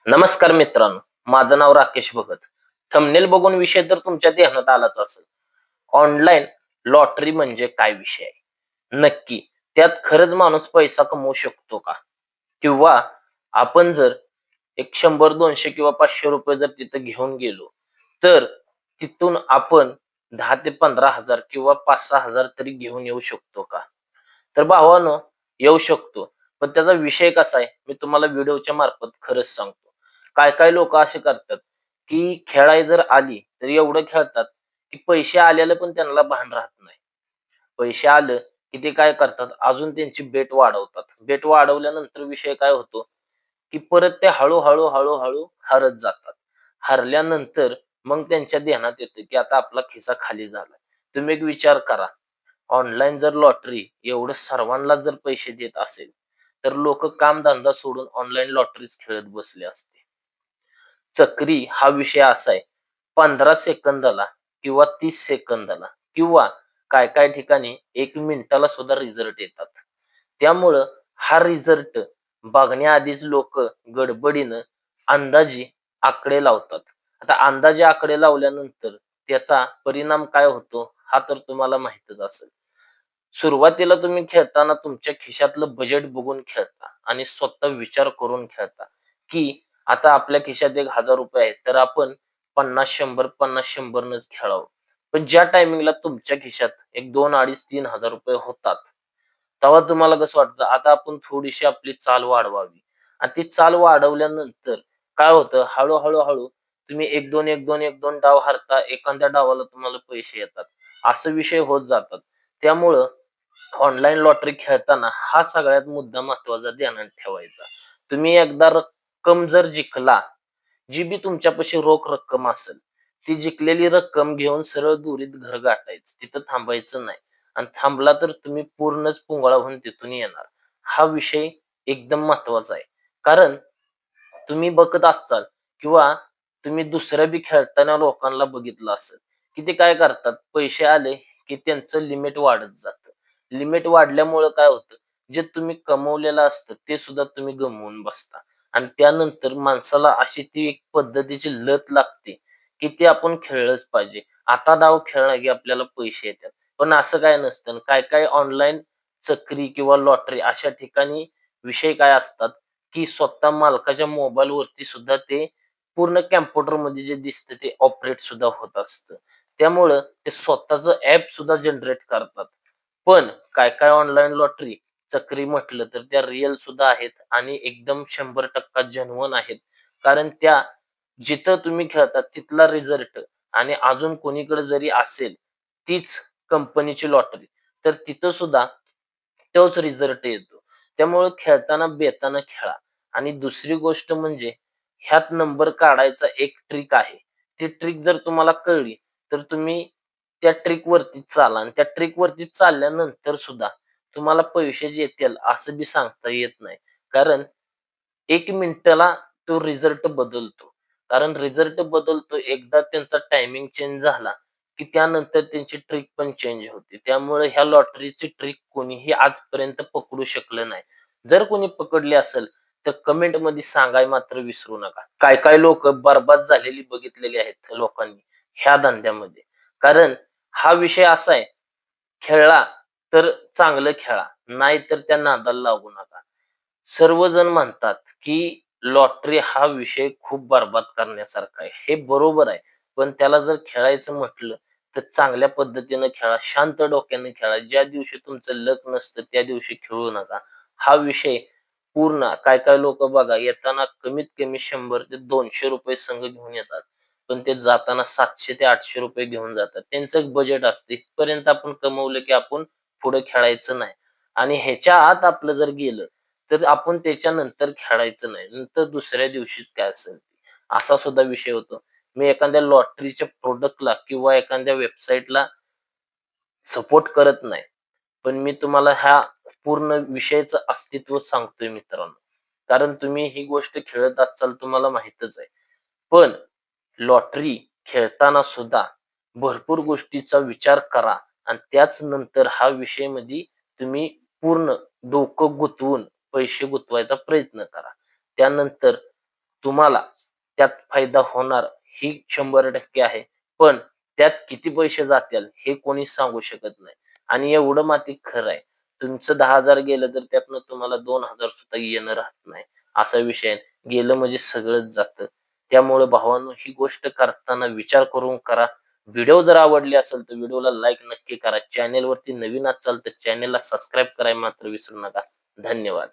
नमस्कार मित्रांनो, माझं नाव राकेश भगत. थंबनेल बघून विषय तर तुमच्या ध्यानात आलाच असेल. ऑनलाईन लॉटरी म्हणजे काय विषय आहे? नक्की त्यात खरंच माणूस पैसा कमवू शकतो का? किंवा आपण जर एक 100, 200 किंवा ₹500 जर तिथं घेऊन गेलो, तर तिथून आपण 10,000 ते 15,000 किंवा 5,000-6,000 तरी घेऊन येऊ शकतो का? तर भावानो, येऊ शकतो. पण त्याचा विषय कसा आहे, मी तुम्हाला व्हिडिओच्या मार्फत खरंच सांगतो. काय-काय लोकं असे करतात, की खेळायला जर आली, तर एवढं खेळतात, की पैसे आलेलं पण त्यांना भान राहत नाही. पैसे आलं, की ते काय करतात, अजून त्यांची बेट वाढवतात. बेट वाढवल्यानंतर विषय काय होतो, की परत ते हळू-हळू, हळू हरत जातात. हरल्यानंतर मग त्यांच्या ध्यानात येतं, की आता आपला खिसा खाली झालाय. तुम्ही एक विचार करा, ऑनलाईन जर लॉटरी एवढं सर्वांना जर पैसे देत असेल, तर लोकं कामधंदा सोडून ऑनलाईन लॉटरीच खेळत बसले असते. चक्री हा विषय असा आहे, 15 सेकंदाला किंवा 30 सेकंदाला किंवा काय-काय ठिकाणी 1 मिनिटाला सुद्धा रिझल्ट येतात. त्यामुळं हा रिझल्ट बघण्याआधीच लोकं गडबडीनं अंदाजे आकडे लावतात. आता अंदाजे आकडे लावल्यानंतर त्याचा परिणाम काय होतो, हा तर तुम्हाला माहीतच असेल. सुरुवातीला तुम्ही खेळताना तुमच्या खिशातलं बजेट बघून खेळता आणि स्वतः विचार करून खेळता, की आता आपल्या खिशात एक ₹1000 आहेत, तर आपण 50-100, 50-100 नच खेळावं. पण ज्या टायमिंगला तुमच्या खिशात एक 2, 2.5, ₹3000 होतात, तेव्हा तुम्हाला कसं वाटतं, आता आपण थोडीशी आपली चाल वाढवावी आणि ती चाल वाढवल्यानंतर काय होतं, हळू तुम्ही 1-2, 1-2, 1-2 डाव हारता, एखाद्या डावाला तुम्हाला पैसे येतात. असे विषय होत जातात. त्यामुळं ऑनलाईन लॉटरी खेळताना हा सगळ्यात मुद्दा महत्त्वाचा ध्यानात ठेवायचा. तुम्ही एकदा रक्कम जर जिंकला, जी बी तुमच्यापाशी रोख रक्कम असेल, ती जिंकलेली रक्कम घेऊन सरळ दुरीत घर गाठायचं. तिथं थांबायचं नाही आणि थांबला तर तुम्ही पूर्णच पुंगळा होऊन तिथून येणार. हा विषय एकदम महत्त्वाचा आहे. कारण तुम्ही बघत असाल किंवा तुम्ही दुसऱ्या बी खेळताना लोकांना बघितलं असेल, की ते काय करतात, पैसे आले की त्यांचं लिमिट वाढत जातं. लिमिट वाढल्यामुळं काय होतं, जे तुम्ही कमवलेलं असतं ते सुद्धा तुम्ही गमावून बसता आणि त्यानंतर माणसाला अशी ती एक पद्धतीची लत लागते, की ते आपण खेळलंच पाहिजे. आता डाव खेळला की आपल्याला पैसे येतात. पण असं काय नसतं. काय-काय ऑनलाईन चक्री किंवा लॉटरी अशा ठिकाणी विषय काय असतात, की स्वतः मालकाच्या मोबाईलवरती सुद्धा ते पूर्ण कॉम्प्युटरमध्ये जे दिसतं ते ऑपरेट सुद्धा होत असतं. त्यामुळं ते स्वतःचं ॲप सुद्धा जनरेट करतात. पण काय-काय ऑनलाईन लॉटरी चक्री म्हटलं तर त्या रिअल सुद्धा आहेत आणि एकदम 100% जेन्युइन आहेत. कारण त्या जिथं तुम्ही खेळता तिथला रिझल्ट आणि अजून कोणीकडे जरी असेल तीच कंपनीची लॉटरी, तर तिथं सुद्धा तोच रिझल्ट येतो. त्यामुळं खेळताना बेतानं खेळा आणि दुसरी गोष्ट म्हणजे ह्यात नंबर काढायचा एक ट्रिक आहे. ती ट्रिक जर तुम्हाला कळली, तर तुम्ही त्या ट्रिकवरती चाला आणि त्या ट्रिकवरती चालल्यानंतर सुद्धा तुम्हाला पैसे जे येतील असं बी सांगता येत नाही. कारण 1 मिनिटाला तो रिझल्ट बदलतो. कारण रिझल्ट बदलतो एकदा त्यांचा टायमिंग चेंज झाला, की त्यानंतर त्यांची ट्रिक पण चेंज होते. त्यामुळे ह्या लॉटरीची ट्रिक कोणीही आजपर्यंत पकडू शकलं नाही. जर कोणी पकडली असेल, तर कमेंटमध्ये सांगायला मात्र विसरू नका. काय-काय लोकं बरबाद झालेली बघितलेली आहेत लोकांनी ह्या धंद्यामध्ये. कारण हा विषय असा आहे, खेळला तर चांगलं खेळा, नाहीतर त्या नादाला लागू नका. सर्वजण म्हणतात, की लॉटरी हा विषय खूप बरबाद करण्यासारखा आहे. हे बरोबर आहे. पण त्याला जर खेळायचं म्हटलं, तर चांगल्या पद्धतीनं खेळा, शांत डोक्याने खेळा. ज्या दिवशी तुमचं लक नसतं, त्या दिवशी खेळू नका. हा विषय पूर्ण काय-काय लोकं बघा येताना कमीत कमी 100 ते ₹200 संघ घेऊन येतात. पण ते जाताना 700 ते ₹800 घेऊन जातात. त्यांचं एक बजेट असते. इथपर्यंत आपण कमवलं, की आपण पुढे खेळायचं नाही आणि ह्याच्या आत आपलं जर गेलं, तर आपण त्याच्यानंतर खेळायचं नाही. नंतर दुसऱ्या दिवशीच काय असेल ते. असा सुद्धा विषय होतो. मी एखाद्या लॉटरीच्या प्रॉडक्टला किंवा एखाद्या वेबसाईटला सपोर्ट करत नाही. पण मी तुम्हाला ह्या पूर्ण विषयाचं अस्तित्व सांगतोय मित्रांनो. कारण तुम्ही ही गोष्ट खेळत असाल तुम्हाला माहीतच आहे. पण लॉटरी खेळताना सुद्धा भरपूर गोष्टीचा विचार करा आणि त्याच नंतर हा विषयमध्ये तुम्ही पूर्ण डोकं गुंतवून पैसे गुंतवायचा प्रयत्न करा. त्यानंतर तुम्हाला त्यात फायदा होणार ही 100% आहे. पण त्यात किती पैसे जातील हे कोणीच सांगू शकत नाही. आणि एवढं मात्र खरं आहे. तुमचं 10,000 गेलं तर त्यातनं तुम्हाला 2,000 सुद्धा येणं राहत नाही. असा विषय आहे. गेलं म्हणजे सगळंच जातं. त्यामुळे भावांनो ही गोष्ट करताना विचार करून करा. व्हिडिओ जर आवडली असेल तर व्हिडिओला लाईक नक्की करा. चॅनेलवरती नवीन असाल तर चॅनेलला सबस्क्राईब करायला मात्र विसरू नका. धन्यवाद.